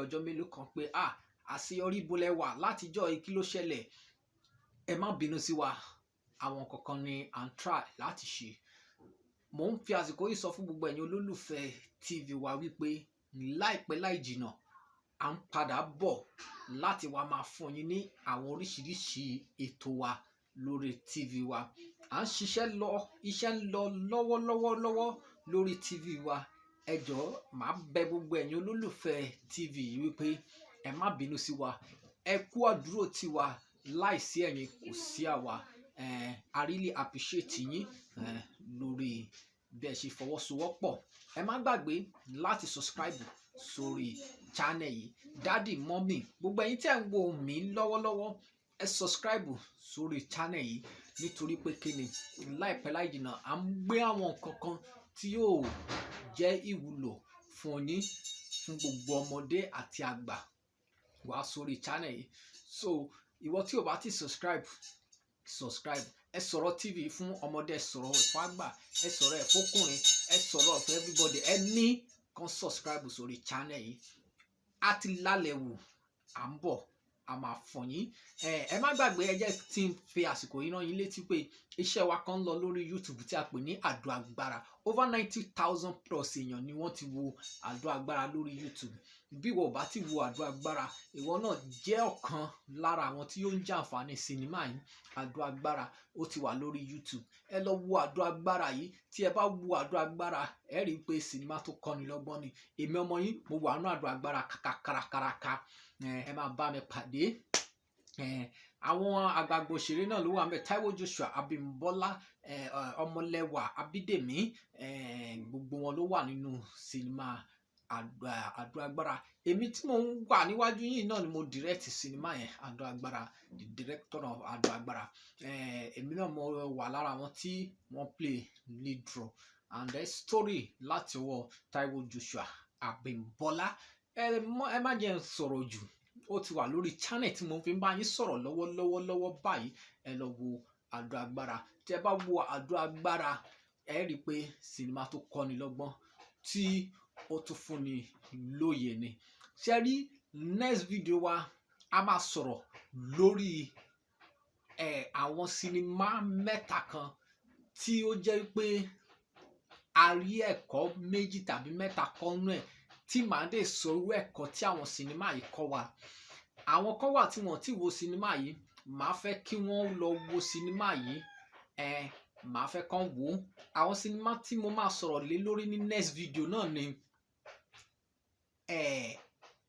ọjọ́ mélòó kan pé Aseyori bolẹ̀ wà látijọ́ kí ló ṣẹlẹ̀. Ẹ má bínú sí wa, àwọn kankan ni à ń try láti ṣe. Mo ń fi àsìkò yìí sọ fún gbogbo ẹ̀yin olólùfẹ́ TV wa wípé láìpẹ́ láì jìnnà à ń padà bọ̀ láti wá máa fún yín ní àwọn oríṣiríṣi ètò wa lórí TV wa. À ń ṣiṣẹ́ lọ, iṣẹ́ ń lọ lọ́wọ́lọ́wọ́ lórí TV wa. Ẹ jọ̀ọ́ máa bẹ gbogbo ẹ̀yin olólùfẹ́ TV yìí wípé ẹ má bínú sí wa, ẹ kú àdúró tiwa, láìsí ẹ̀yin kò sí àwa. I really appreciate yín lórí bí ẹ ṣe fọwọ́sowọ́pọ̀. Ẹ má gbàgbé láti subscribe sórí channel yìí. Daddy, mommy, gbogbo ẹ̀yin tí ẹ ń wo mi lọ́wọ́lọ́wọ́, ẹ subscribe sórí channel yìí nítorí pé kíni láìpẹ́ láì jìnnà à ń gbé àwọn kankan tí yóò jẹ́ ìwúlò fún yín, fún gbogbo ọmọdé àti àgbà wá sórí channel yìí. So ìwọ tí o bá ti subscribe, ẹ sọ̀rọ̀ TV fún ọmọdé, ẹ sọ̀rọ̀ ẹ̀ fún àgbà, ẹ sọ̀rọ̀ ẹ̀ fọ́kùnrin, ẹ sọ̀rọ̀ fún everybody. Ẹ ní kan subscribe sórí channel yìí. A ti lálẹ́ wò, à ń bọ̀, a máa fún yín. Ẹ má gbàgbé, ẹ jẹ́ tí ń fi àsìkò yìí rán yín létí pé iṣẹ́ wa kan ń lọ lórí YouTube tí a pè ní Àdó Agbára. Over 90,000 plus èèyàn ni wọ́n ti wo Àdó Agbára lórí YouTube. Bí ìwọ ò bá ti wo Àdó Agbára, ìwọ náà jẹ́ ọ̀kan lára àwọn tí yóò ń jàǹfààní sinimá yìí. Àdó Agbára ó ti wà lórí YouTube. Ẹ lọ wo Àdó Agbára yìí. Tí ẹ bá wo Àdó Agbára, ẹ rí i pé sinimá tó kọ́ni lọ́gbọ́n ni. Èmi ọmọ yín, mo wà nínú Àdó Agbára kàkàkàràkàràkà. Ẹ máa bá mi pàdé. Àwọn àgbààgbà òṣèré náà ló wà ńbẹ̀. Taiwo Joshua, Abímbọ́lá, Ọmọlẹ́wà, Abídèmí, gbogbo wọn ló wà nínú sinimá Àdó Agbára. Èmi tí mo ń wà níwájú yìí náà ni mo direct sinimá yẹn, Àdó Agbára, the director of Àdó Agbára. Èmi náà mo wà lára àwọn tí wọ́n play lead role and the story láti ọwọ́ Taiwo Joshua, Abímbọ́lá. Ẹ má jẹ́ sọ̀rọ̀ jù. Ó ti wà lórí channel tí mo fi ń bá yín sọ̀rọ̀ lọ́wọ́lọ́wọ́ báyìí. Ẹ lọ wo Àdó Agbára. Tí ẹ bá wo Àdó Agbára, ẹ rí i pé sinimá tó kọ́ni lọ́gbọ́n tí ó tún fúnni lóye ni. Ṣé rí next video wa, a máa sọ̀rọ̀ lórí àwọn sinimá mẹ́ta kan tí ó jẹ́ pé a rí ẹ̀kọ́ méjì tàbí mẹ́ta kọ́ nínú ẹ̀, tí màá dé sọ̀rọ̀ ẹ̀kọ́ tí àwọn sinimá yìí kọ́ wa. Àwọn kan wà tí wọ́n ti wo sinimá yìí, màá fẹ́ kí wọ́n lọ wo sinimá yìí. Màá fẹ́ kán wò ó. Àwọn sinimá tí mo máa sọ̀rọ̀ lé lórí ní next video náà ni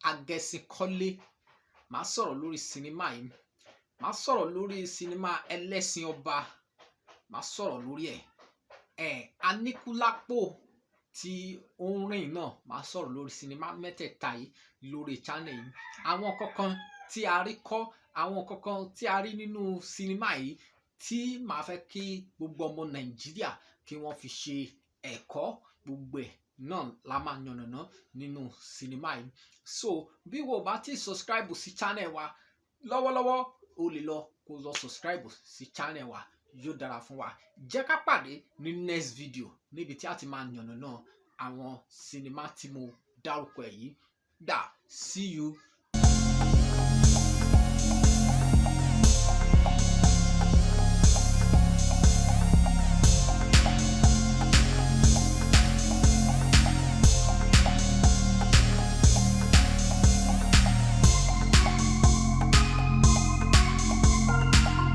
Agẹṣinkólé. Màá sọ̀rọ̀ lórí sinimá yìí. Màá sọ̀rọ̀ lórí sinimá Ẹlẹ́ṣin Ọba. Màá sọ̀rọ̀ lórí ẹ̀. Aníkúlápó tí ó ń rìn náà, màá sọ̀rọ̀ lórí sinimá mẹ́tẹ̀ẹ̀ta yìí lórí channel yìí. Àwọn kankan tí a rí kọ́, àwọn kankan tí a rí nínú sinimá yìí tí màá fẹ́ kí gbogbo ọmọ Nàìjíríà kí wọ́n fi ṣe ẹ̀kọ́, gbogbo ẹ̀ náà la máa yànnàná nínú sinimá yìí. So bí wo bá ti subscribe sí channel wa lọ́wọ́lọ́wọ́, o lè lọ kó lọ subscribe sí channel wa. Yóò dára fún wa. Jẹ́ ká pàdé ní next video níbi tí a ti máa yànnàná àwọn sinimá tí mo dárúkọ yìí. See you